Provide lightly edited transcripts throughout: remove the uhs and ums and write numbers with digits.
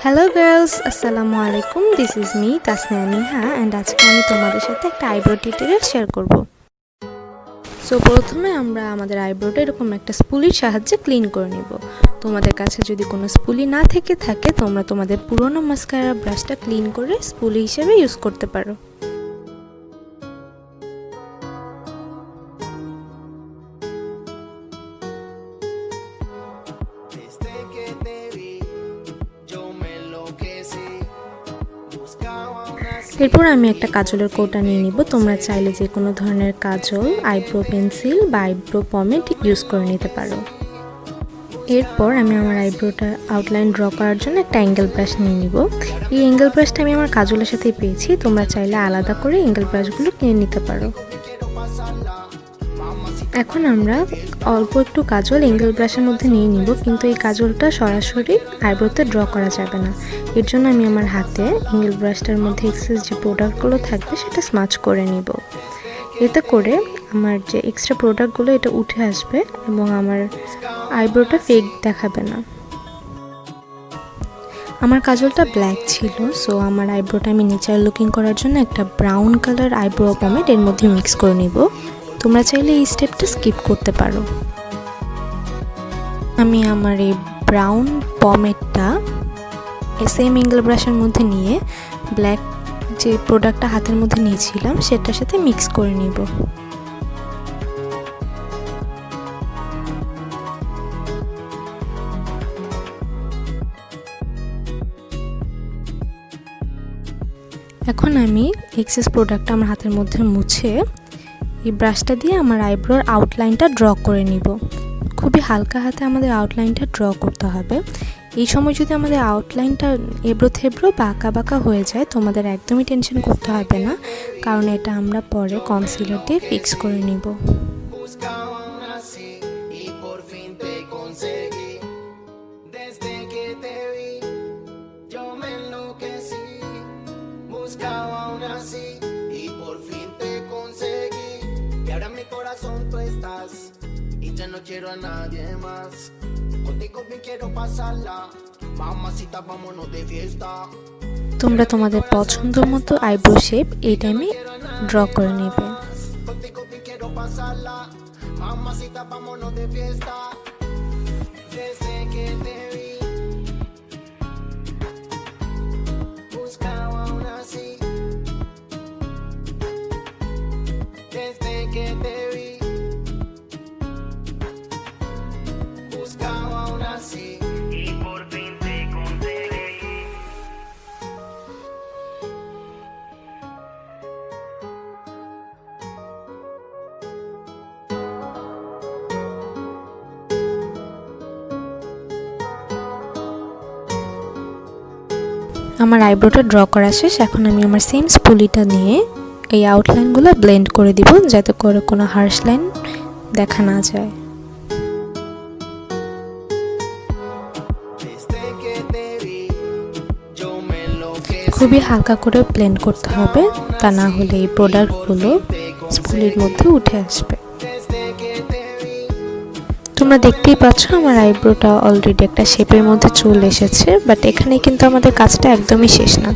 Hello girls, আসসালামু আলাইকুম। This is me Tasnia Niha and আজকে আমি তোমাদের সাথে একটা আইব্রো টিউটোরিয়াল শেয়ার করব। সো প্রথমে আমরা আমাদের আইব্রোটা এরকম একটা স্পুলির সাহায্যে ক্লিন করে নেব। তোমাদের কাছে যদি কোনো স্পুলি না থেকে থাকে তোমরা তোমাদের পুরনো মাস্কারা ব্রাশটা ক্লিন করে স্পুলি হিসেবে ইউজ করতে পারো। এরপর আমি একটা কাজলের কৌটা নিয়ে নিব। তোমরা চাইলে যে কোনো ধরনের কাজল, আইব্রো পেন্সিল বা আইব্রো পমেট ইউজ করে নিতে পারো। এরপর আমি আমার আইব্রোটা আউটলাইন ড্র করার জন্য একটা অ্যাঙ্গেল ব্রাশ নিয়ে নিব। এই অ্যাঙ্গেল ব্রাশটা আমি আমার কাজলের সাথেই পেয়েছি, তোমরা চাইলে আলাদা করে অ্যাঙ্গেল ব্রাশগুলো কিনে নিতে পারো। এখন আমরা অল্প একটু কাজল অ্যাঙ্গেল ব্রাশের মধ্যে নিয়ে নিব, কিন্তু এই কাজলটা সরাসরি আইব্রোতে ড্র করা যাবে না। এর জন্য আমি আমার হাতে অ্যাঙ্গেল ব্রাশটার মধ্যে এক্সেস যে প্রোডাক্টগুলো থাকবে সেটা স্মাচ করে নিব। এতে করে আমার যে এক্সট্রা প্রোডাক্টগুলো এটা উঠে আসবে এবং আমার আইব্রোটা ফেক দেখাবে না। আমার কাজলটা ব্ল্যাক ছিল, সো আমার আইব্রোটা আমি নেচার লুকিং করার জন্য একটা ব্রাউন কালার আইব্রো পমেট এর মধ্যে মিক্স করে নিব। তোমরা চাইলে এই স্টেপটা স্কিপ করতে পারো। আমি আমার এই ব্রাউন পমেটটা সেম অ্যাঙ্গেল ব্রাশের মধ্যে নিয়ে ব্ল্যাক যে প্রোডাক্টটা হাতের মধ্যে নিয়েছিলাম সেটার সাথে মিক্স করে নিব। এখন আমি এক্সেস প্রোডাক্টটা আমার হাতের মধ্যে মুছে এই ব্রাশটা দিয়ে আমার আইব্রোর আউটলাইনটা ড্র করে নিব। খুবই হালকা হাতে আমাদের আউটলাইনটা ড্র করতে হবে। এই সময় যদি আমাদের আউটলাইনটা এবড়ো থেবড়ো বা আঁকা বাঁকা হয়ে যায় তোমাদের একদমই টেনশন করতে হবে না, কারণ এটা আমরা পরে কনসিলার দিয়ে ফিক্স করে নিব। No quiero a nadie más. Contigo bien quiero pasarla. Mamacita, vámonos de fiesta. তোমরা তোমাদের পছন্দ মতো আইব্রো শেপ এই টাইমে ড্র করে নেবে। Contigo bien quiero pasarla. Mamacita, vámonos de fiesta. Desde que te vi, buscaba una así. Desde que te vi. আমার আইব্রোটা draw করা শেষ। এখন আমি আমার সেম স্পুলিটা নিয়ে এই আউটলাইনগুলো ব্লেন্ড করে দিব, যাতে করে কোনো হার্শ লাইন দেখা না যায়। খুবই হালকা করে ব্লেন্ড করতে হবে, তা না হলে এই প্রোডাক্টগুলো স্পুলির মধ্যে উঠে আসবে। তোমরা দেখতেই পাচ্ছ আমার আইব্রোটা অলরেডি একটা শেপের মধ্যে চলে এসেছে, বাট এখানে কিন্তু আমাদের কাজটা একদমই শেষ না।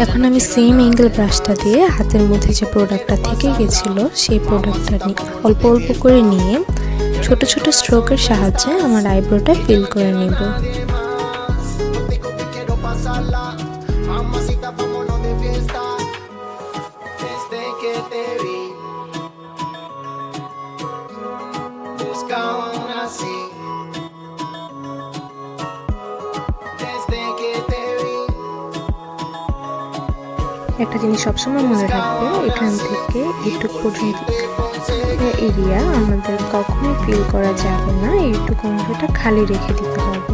এখন আমি সেম অ্যাঙ্গেল ব্রাশটা দিয়ে হাতের মধ্যে যে প্রোডাক্টটা থেকে গেছিলো সেই প্রোডাক্টটা অল্প অল্প করে নিয়ে ছোট ছোট স্ট্রোকের সাহায্যে আমার আইব্রোটা ফিল করে নেব। একটা জিনিস সবসময় মনে রাখবে, এখান থেকে এইটুকু পর্যন্ত এরিয়া আমাদের কখনোই ফিল করা যাবে না, এইটুকু অংশটা খালি রেখে দিতে হবে।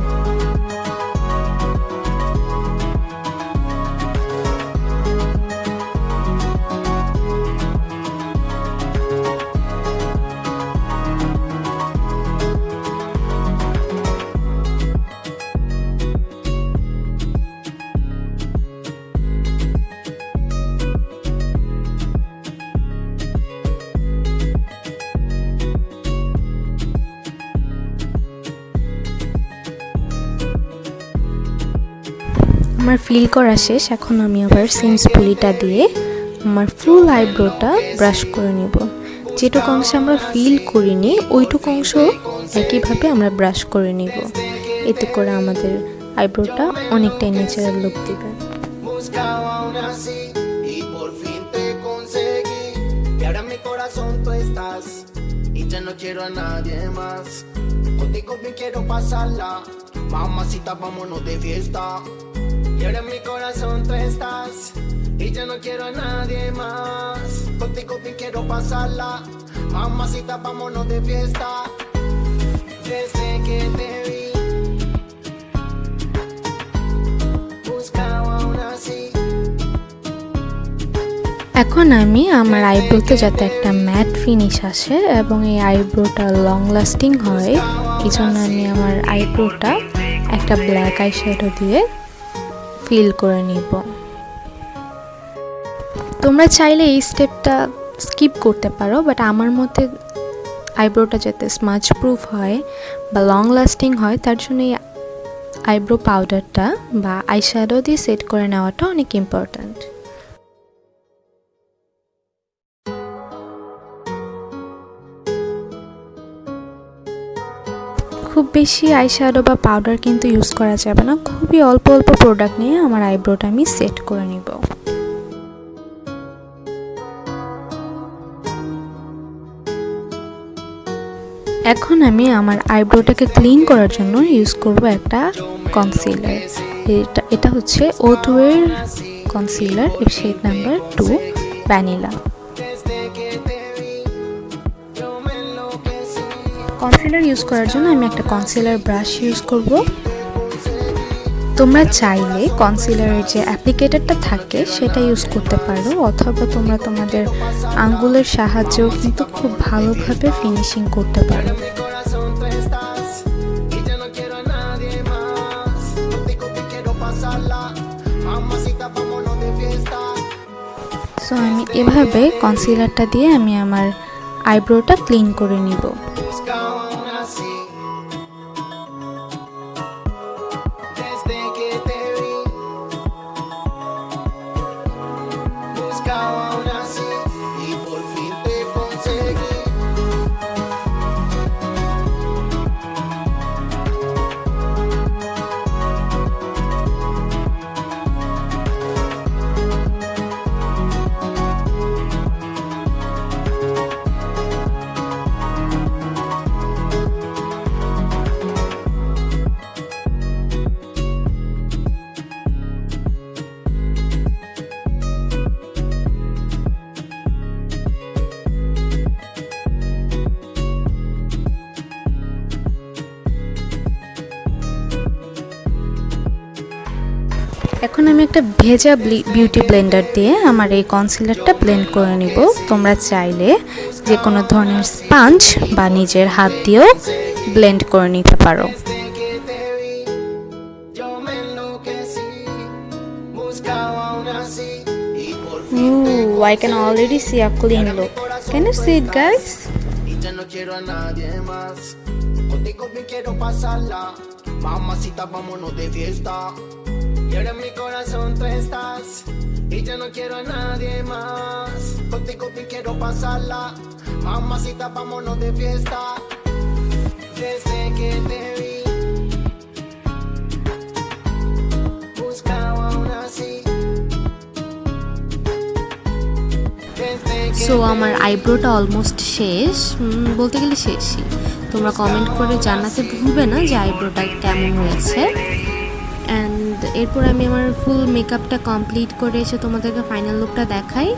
আমার ফিল করা শেষ। এখন আমি আবার সেম স্পুলিটা দিয়ে আমার ফুল আইব্রোটা ব্রাশ করে নিব। যেটুকু অংশে আমরা ফিল করিনি ওইটুকু অংশ একইভাবে আমরা ব্রাশ করে নিব। এতে করে আমাদের আইব্রোটা অনেকটাই ন্যাচারাল লুক দেবে। Ya no quiero a nadie más. Contigo bien quiero pasarla. Mamacita, vámonos de fiesta. Y ahora en mi corazón tú estás. Y ya no quiero a nadie más. Contigo bien quiero pasarla. Mamacita, vámonos de fiesta. Desde que te vi, buscaba una así. এখন আমি আমার আইব্রোতে যাতে একটা mat finish আসে এবং এই আইব্রোটা long lasting হয়, এই জন্য আমি আমার আইব্রোটা একটা ব্ল্যাক আই শ্যাডো দিয়ে ফিল করে নিব। তোমরা চাইলে এই স্টেপটা স্কিপ করতে পারো, বাট আমার মতে আইব্রোটা যাতে স্মাচ প্রুফ হয় বা লং লাস্টিং হয় তার জন্য এই আইব্রো পাউডারটা বা আই শ্যাডো দিয়ে সেট করে নেওয়াটা অনেক ইম্পর্ট্যান্ট। খুব বেশি আইশ্যাডো বা পাউডার কিন্তু ইউজ করা যাবে না, খুবই অল্প অল্প প্রোডাক্ট নিয়ে আমার আইব্রোটা আমি সেট করে নিব। এখন আমি আমার আইব্রোটাকে ক্লিন করার জন্য ইউজ করব একটা কনসিলার। এটা হচ্ছে O2 এর কনসিলার, এর shade number 2 vanilla. Concealer use করার জন্য আমি একটা কনসিলার ব্রাশ ইউজ করব। তোমরা চাইলে কনসিলারের যে অ্যাপ্লিকেটরটা থাকে সেটা ইউজ করতে পারো, অথবা তোমরা তোমাদের আঙ্গুলের সাহায্যেও কিন্তু খুব ভালোভাবে ফিনিশিং করতে পারো। সো আমি এভাবে কনসিলারটা দিয়ে আমি আমার আইব্রোটা ক্লিন করে নিব। এখন আমি একটা ভেজা বিউটি ব্লেন্ডার দিয়ে আমার এই কনসিলারটা ব্লেন্ড করে নিব। তোমরা চাইলে যে কোনো ধরনের স্পঞ্জ বা নিজের হাত দিয়েও ব্লেন্ড করে নিতে পারো। Ooh, I can already see a clean look. Can you see it, guys? Contigo bien quiero pasarla. Mamacita, vámonos de fiesta. Y ahora en mi corazón tú estás. Y ya no quiero a nadie más. Contigo bien quiero pasarla. Mamacita, vámonos de fiesta. Desde que te vi, buscaba una así. So আমার আইব্রোটা almost শেষ, বলতে গেলে শেষই। তোমরা comment করে জানাতে ভুলবে না যে আইব্রোটা কেমন হয়েছে। অ্যান্ড এরপর আমি আমার ফুল মেকআপটা কমপ্লিট করে এসে তোমাদেরকে ফাইনাল লুকটা দেখাই।